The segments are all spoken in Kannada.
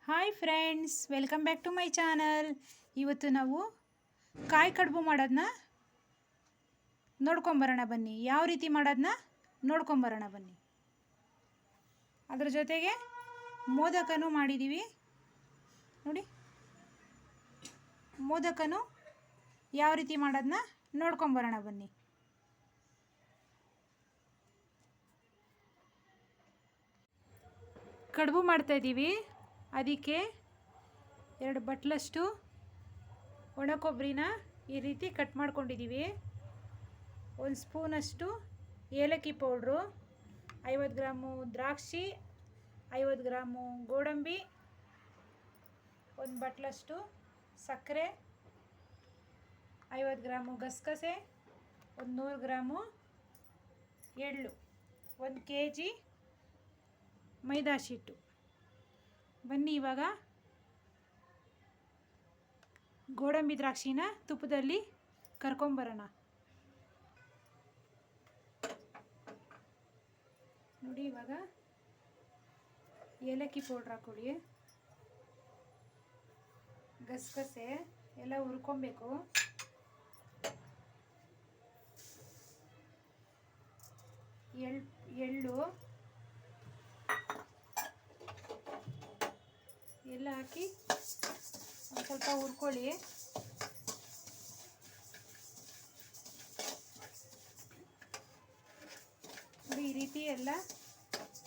Hi friends, welcome back to my channel. ಇವತ್ತು ನಾವು ಕಾಯಿ ಕಡುಬು ಮಾಡೋದನ್ನ ನೋಡ್ಕೊಂಬರೋಣ ಬನ್ನಿ. ಯಾವ ರೀತಿ ಮಾಡೋದನ್ನ ನೋಡ್ಕೊಂಬರೋಣ ಬನ್ನಿ. ಅದ್ರ ಜೊತೆಗೆ ಮೋದಕನೂ ಮಾಡಿದ್ದೀವಿ ನೋಡಿ. ಮೋದಕನೂ ಯಾವ ರೀತಿ ಮಾಡೋದನ್ನ ನೋಡ್ಕೊಂಬರೋಣ ಬನ್ನಿ. ಕಡುಬು ಮಾಡ್ತಾಯಿದ್ದೀವಿ. ಅದಕ್ಕೆ 2 ಬಟ್ಲಷ್ಟು ಒಣ ಕೊಬ್ಬರಿನ ಈ ರೀತಿ ಕಟ್ ಮಾಡ್ಕೊಂಡಿದ್ದೀವಿ. 1 ಸ್ಪೂನಷ್ಟು ಏಲಕ್ಕಿ ಪೌಡ್ರು, 50 ಗ್ರಾಮು ದ್ರಾಕ್ಷಿ, 50 ಗ್ರಾಮು ಗೋಡಂಬಿ, 1 ಬಟ್ಲಷ್ಟು ಸಕ್ಕರೆ, 50 ಗ್ರಾಮು ಗಸಗಸೆ, 100 ಗ್ರಾಮು ಎಳ್ಳು, 1 kg ಮೈದಾ ಹಿಟ್ಟು. ಬನ್ನಿ ಇವಾಗ ಗೋಡಂಬಿ ದ್ರಾಕ್ಷಿನ ತುಪ್ಪದಲ್ಲಿ ಕರ್ಕೊಂಬರೋಣ. ನೋಡಿ, ಇವಾಗ ಏಲಕ್ಕಿ ಪೌಡ್ರ್ ಹಾಕೊಳ್ಳಿ, ಗಸಗಸೆ ಎಲ್ಲ ಹುರ್ಕೊಬೇಕು. ಎಳ್ಳು ಎಲ್ಲ ಹಾಕಿ ಒಂದು ಸ್ವಲ್ಪ ಹುರ್ಕೊಳ್ಳಿ. ನೋಡಿ, ಈ ರೀತಿ ಎಲ್ಲ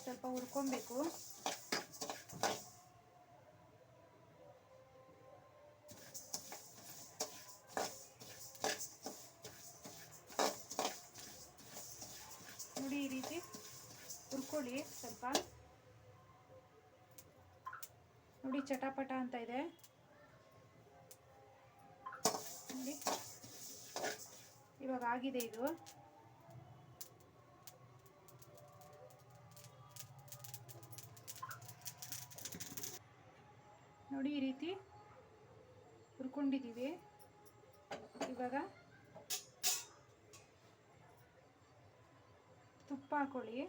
ಸ್ವಲ್ಪ ಹುರ್ಕೊಬೇಕು. ನೋಡಿ, ಈ ರೀತಿ ಹುರ್ಕೊಳ್ಳಿ ಸ್ವಲ್ಪ. ನೋಡಿ, ಚಟಾಪಟ ಅಂತ ಇದೆ ನೋಡಿ. ಇವಾಗ ಆಗಿದೆ ಇದು. ನೋಡಿ, ಈ ರೀತಿ ಹುರ್ಕೊಂಡಿದ್ದೀವಿ. ಇವಾಗ ತುಪ್ಪ ಹಾಕೊಳ್ಳಿ.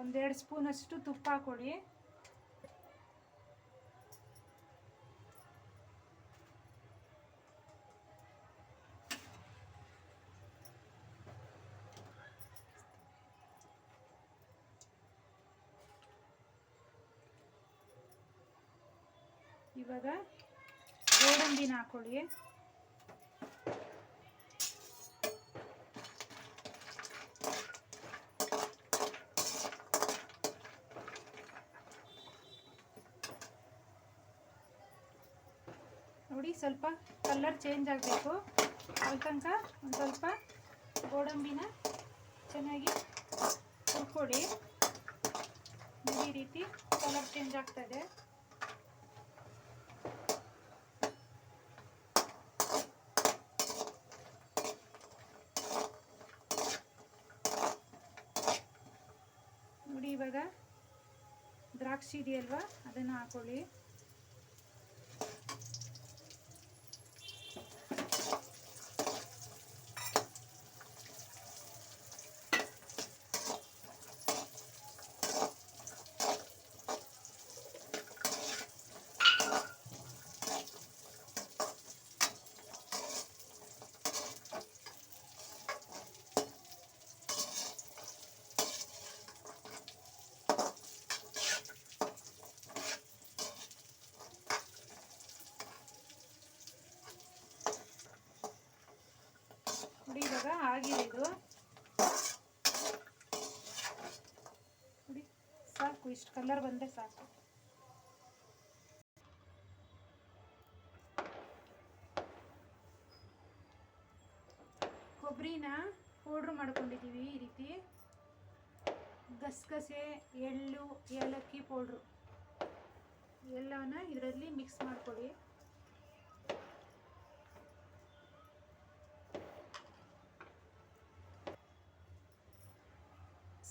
ಒಂದೆರಡು ಸ್ಪೂನಷ್ಟು ತುಪ್ಪ ಹಾಕೊಳ್ಳಿ. ಇವಾಗ ಗೋಡಂಬಿನ ಹಾಕೊಳ್ಳಿ. ನೋಡಿ, ಸ್ವಲ್ಪ ಕಲರ್ ಚೇಂಜ್ ಆಗಬೇಕು. ಅಲ್ಲಿ ತನಕ ಒಂದು ಸ್ವಲ್ಪ ಗೋಡಂಬಿನ ಚೆನ್ನಾಗಿ ಹುರ್ಕೊಳ್ಳಿ. ಈ ರೀತಿ ಕಲರ್ ಚೇಂಜ್ ಆಗ್ತದೆ. ನೋಡಿ, ಇವಾಗ ದ್ರಾಕ್ಷಿ ಇದೆಯಲ್ವಾ, ಅದನ್ನು ಹಾಕೊಳ್ಳಿ. ನೋಡಿ, ಇವಾಗ ಆಗಿದೆ ಇದು. ನೋಡಿ, ಸಾಕು, ಇಷ್ಟು ಕಲರ್ ಬಂದರೆ ಸಾಕು. ಕೊಬ್ಬರಿನ ಪೌಡ್ರ್ ಮಾಡ್ಕೊಂಡಿದ್ದೀವಿ. ಈ ರೀತಿ ಗಸಗಸೆ, ಎಳ್ಳು, ಏಲಕ್ಕಿ ಪೌಡ್ರು ಎಲ್ಲವನ್ನ ಇದರಲ್ಲಿ ಮಿಕ್ಸ್ ಮಾಡ್ಕೊಳ್ಳಿ.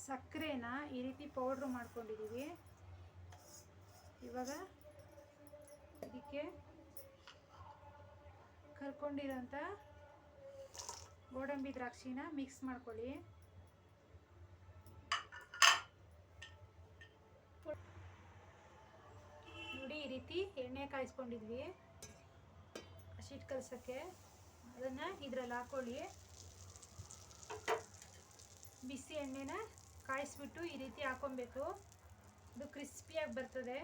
ಸಕ್ಕರೆನ ಈ ರೀತಿ ಪೌಡ್ರ್ ಮಾಡ್ಕೊಂಡಿದ್ದೀವಿ. ಇವಾಗ ಇದಕ್ಕೆ ಕರ್ಕೊಂಡಿರೋಂಥ ಗೋಡಂಬಿ ದ್ರಾಕ್ಷಿನ ಮಿಕ್ಸ್ ಮಾಡ್ಕೊಳ್ಳಿ. ರೀತಿ ಎಣ್ಣೆ ಕಾಯಿಸ್ಕೊಂಡಿದ್ವಿ ಹಸಿಟ್ಟು ಕಲಸೋಕ್ಕೆ, ಅದನ್ನು ಇದರಲ್ಲಿ ಹಾಕೊಳ್ಳಿ. ಬಿಸಿ ಎಣ್ಣೆನ ಕಾಯಿಸ್ಬಿಟ್ಟು ಈ ರೀತಿ ಹಾಕೊಬೇಕು, ಇದು ಕ್ರಿಸ್ಪಿಯಾಗಿ ಬರ್ತದೆ.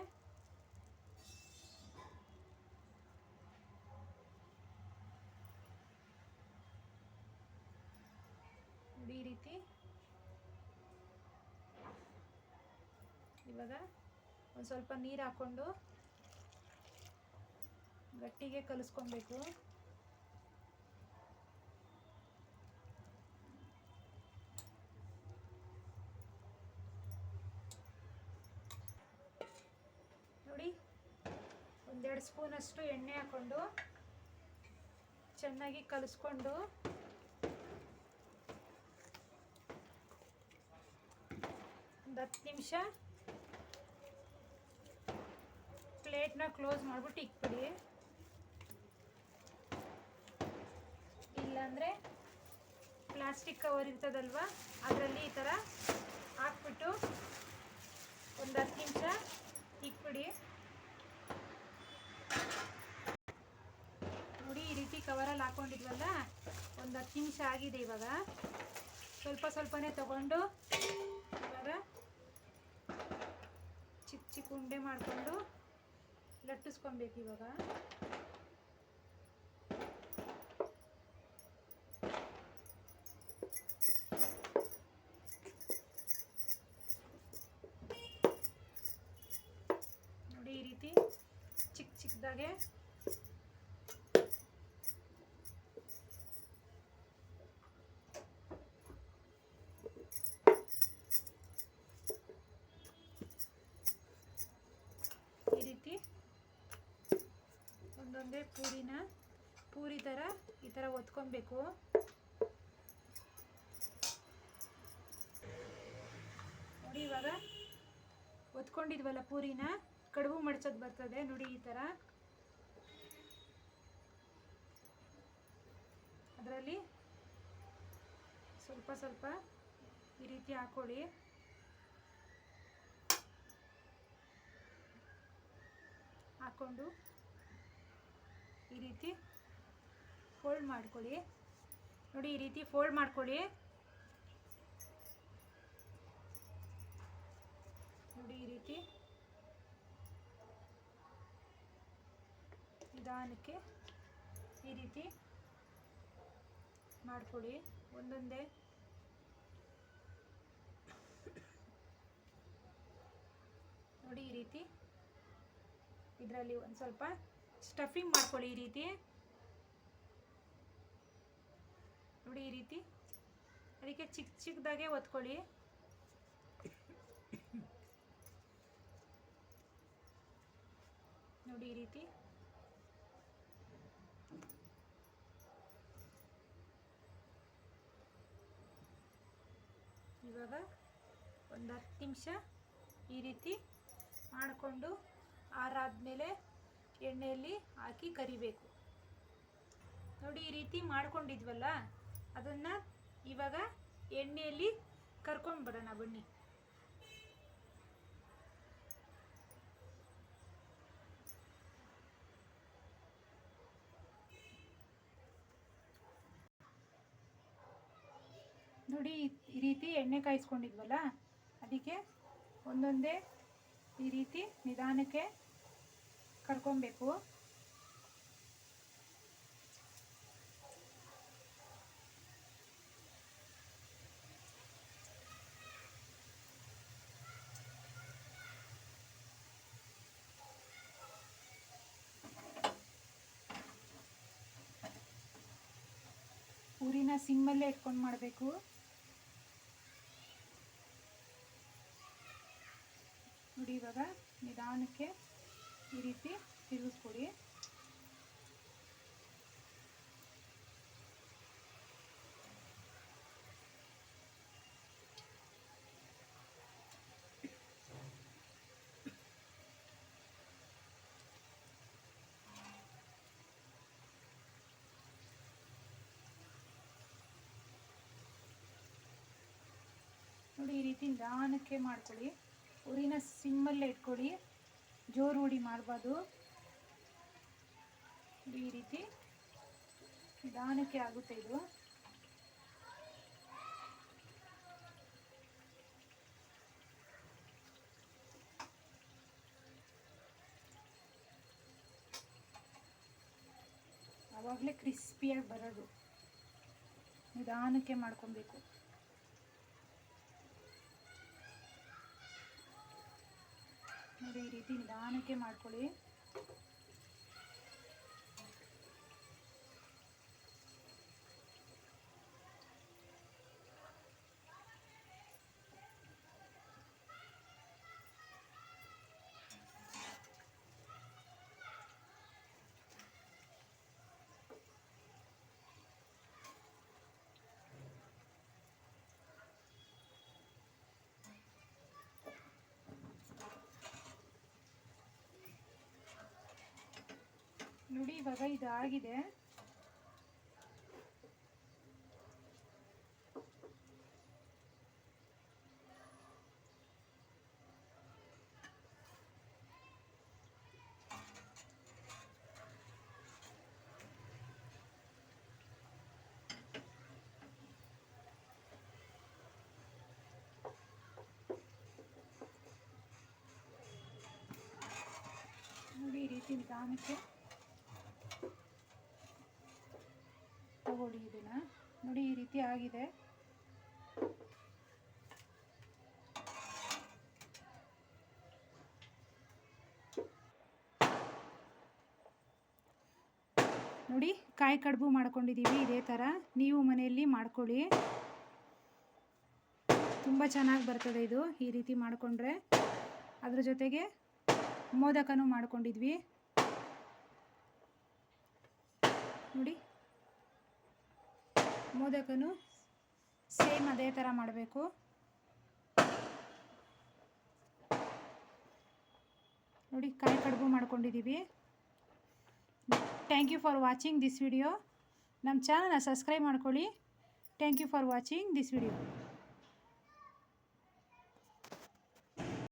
ನೋಡಿ ಈ ರೀತಿ. ಇವಾಗ ಒಂದು ಸ್ವಲ್ಪ ನೀರು ಹಾಕ್ಕೊಂಡು ಗಟ್ಟಿಗೆ ಕಲಿಸ್ಕೊಬೇಕು. ನೋಡಿ, 1-2 ಸ್ಪೂನಷ್ಟು ಎಣ್ಣೆ ಹಾಕ್ಕೊಂಡು ಚೆನ್ನಾಗಿ ಕಲಿಸ್ಕೊಂಡು ಒಂದು 10 ನಿಮಿಷ ಪ್ಲೇಟ್ನ ಕ್ಲೋಸ್ ಮಾಡಿಬಿಟ್ಟು ಇಕ್ಬಿಡಿ. ಇಲ್ಲಾಂದರೆ ಪ್ಲಾಸ್ಟಿಕ್ ಕವರ್ ಇರ್ತದಲ್ವ, ಅದರಲ್ಲಿ ಈ ಥರ ಹಾಕ್ಬಿಟ್ಟು ಒಂದು 10 ನಿಮಿಷ ಇಕ್ಬಿಡಿ. ನೋಡಿ ಈ ರೀತಿ ಕವರಲ್ಲಿ ಹಾಕ್ಕೊಂಡಿದ್ವಲ್ಲ, ಒಂದು 10 ನಿಮಿಷ ಆಗಿದೆ. ಇವಾಗ ಸ್ವಲ್ಪ ಸ್ವಲ್ಪನೇ ತಗೊಂಡು ಇವಾಗ ಚಿಕ್ಕ ಚಿಕ್ಕ ಉಂಡೆ ಮಾಡಿಕೊಂಡು ಲಟ್ಟಿಸ್ಕೊಬೇಕು. ಇವಾಗ ನೋಡಿ ಈ ರೀತಿ ಚಿಕ್ಕ ಚಿಕ್ಕದಾಗೆ ಈ ರೀತಿ ಒಂದೊಂದೇ ಪೂರಿ ಥರ ಈ ಥರ ಒತ್ಕೊಬೇಕು. ನೋಡಿ ಇವಾಗ ಒತ್ಕೊಂಡಿದ್ವಲ್ಲ ಪೂರಿನ, ಕಡುಬು ಮಡಚೋದು ಬರ್ತದೆ ನೋಡಿ ಈ ಥರ. ಅದರಲ್ಲಿ ಸ್ವಲ್ಪ ಸ್ವಲ್ಪ ಈ ರೀತಿ ಹಾಕೊಳ್ಳಿ. ಹಾಕ್ಕೊಂಡು ಈ ರೀತಿ ಫೋಲ್ಡ್ ಮಾಡ್ಕೊಳ್ಳಿ. ನೋಡಿ ಈ ರೀತಿ ಫೋಲ್ಡ್ ಮಾಡ್ಕೊಳ್ಳಿ. ನೋಡಿ ಈ ರೀತಿ ನಿಧಾನಕ್ಕೆ ಈ ರೀತಿ ಮಾಡ್ಕೊಳ್ಳಿ ಒಂದೊಂದೇ. ನೋಡಿ ಈ ರೀತಿ ಇದರಲ್ಲಿ ಒಂದು ಸ್ವಲ್ಪ ಸ್ಟಫಿಂಗ್ ಮಾಡ್ಕೊಳ್ಳಿ ಈ ರೀತಿ. ನೋಡಿ ಈ ರೀತಿ ಅದಕ್ಕೆ ಚಿಕ್ಕ ಚಿಕ್ಕದಾಗೆ ಒತ್ಕೊಳ್ಳಿ. ನೋಡಿ ಈ ರೀತಿ ಇವಾಗ ಒಂದು 10 ನಿಮಿಷ ಈ ರೀತಿ ಮಾಡಿಕೊಂಡು ಆರಾದ್ಮೇಲೆ ಎಣ್ಣೆಯಲ್ಲಿ ಹಾಕಿ ಕರಿಬೇಕು. ನೋಡಿ ಈ ರೀತಿ ಮಾಡ್ಕೊಂಡಿದ್ವಲ್ಲ, ಅದನ್ನು ಇವಾಗ ಎಣ್ಣೆಯಲ್ಲಿ ಕರ್ಕೊಂಡು ಬರೋಣ ಬನ್ನಿ. ನೋಡಿ ಈ ರೀತಿ ಎಣ್ಣೆ ಕಾಯಿಸ್ಕೊಂಡಿದ್ವಲ್ಲ, ಅದಕ್ಕೆ ಒಂದೊಂದೇ ಈ ರೀತಿ ನಿಧಾನಕ್ಕೆ ಕರ್ಕೊಬೇಕು. ಊರಿನ ಸಿಮ್ಮಲ್ಲೇ ಇಟ್ಕೊಂಡು ಮಾಡಬೇಕು. ನೋಡಿ ಇವಾಗ ನಿಧಾನಕ್ಕೆ ಈ ರೀತಿ ತಿರುಗಿಸ್ಕೊಡಿ. ನೋಡಿ ಈ ರೀತಿ ನಿಧಾನಕ್ಕೆ ಮಾಡ್ಕೊಳ್ಳಿ. ಉರಿನ ಸಿಮ್ಮಲ್ಲೇ ಇಟ್ಕೊಳ್ಳಿ. ಜೋರು ಹುಡಿ ಮಾಡಬಾರ್ದು. ಈ ರೀತಿ ನಿಧಾನಕ್ಕೆ ಆಗುತ್ತೆ ಇದು. ಆವಾಗಲೇ ಕ್ರಿಸ್ಪಿಯಾಗಿ ಬರೋದು. ನಿಧಾನಕ್ಕೆ ಮಾಡ್ಕೊಬೇಕು. ನೋಡಿ ಈ ರೀತಿ ನಿಧಾನಕ್ಕೆ ಮಾಡ್ಕೊಳ್ಳಿ. ನೋಡಿ ಇವಾಗ ಇದು ಆಗಿದೆ. ನೋಡಿ ಈ ರೀತಿ ನಿಧಾನಕ್ಕೆ ತಗೊಳ್ಳಿ ಇದನ್ನ. ನೋಡಿ ಈ ರೀತಿ ಆಗಿದೆ. ನೋಡಿ ಕಾಯಿ ಕಡುಬು ಮಾಡ್ಕೊಂಡಿದ್ದೀವಿ. ಇದೇ ಥರ ನೀವು ಮನೆಯಲ್ಲಿ ಮಾಡ್ಕೊಳ್ಳಿ, ತುಂಬ ಚೆನ್ನಾಗಿ ಬರ್ತದೆ ಇದು ಈ ರೀತಿ ಮಾಡಿಕೊಂಡ್ರೆ. ಅದ್ರ ಜೊತೆಗೆ ಮೋದಕನೂ ಮಾಡ್ಕೊಂಡಿದ್ವಿ. ನೋಡಿ ಮೋದಕನೂ ಸೇಮ್ ಅದೇ ಥರ ಮಾಡಬೇಕು. ನೋಡಿ ಕಾಯಿ ಕಡುಬು ಮಾಡ್ಕೊಂಡಿದ್ದೀವಿ. Thank you for watching this video. ನಮ್ಮ ಚಾನಲ್ನ ಸಬ್ಸ್ಕ್ರೈಬ್ ಮಾಡ್ಕೊಳ್ಳಿ. Thank you for watching this video.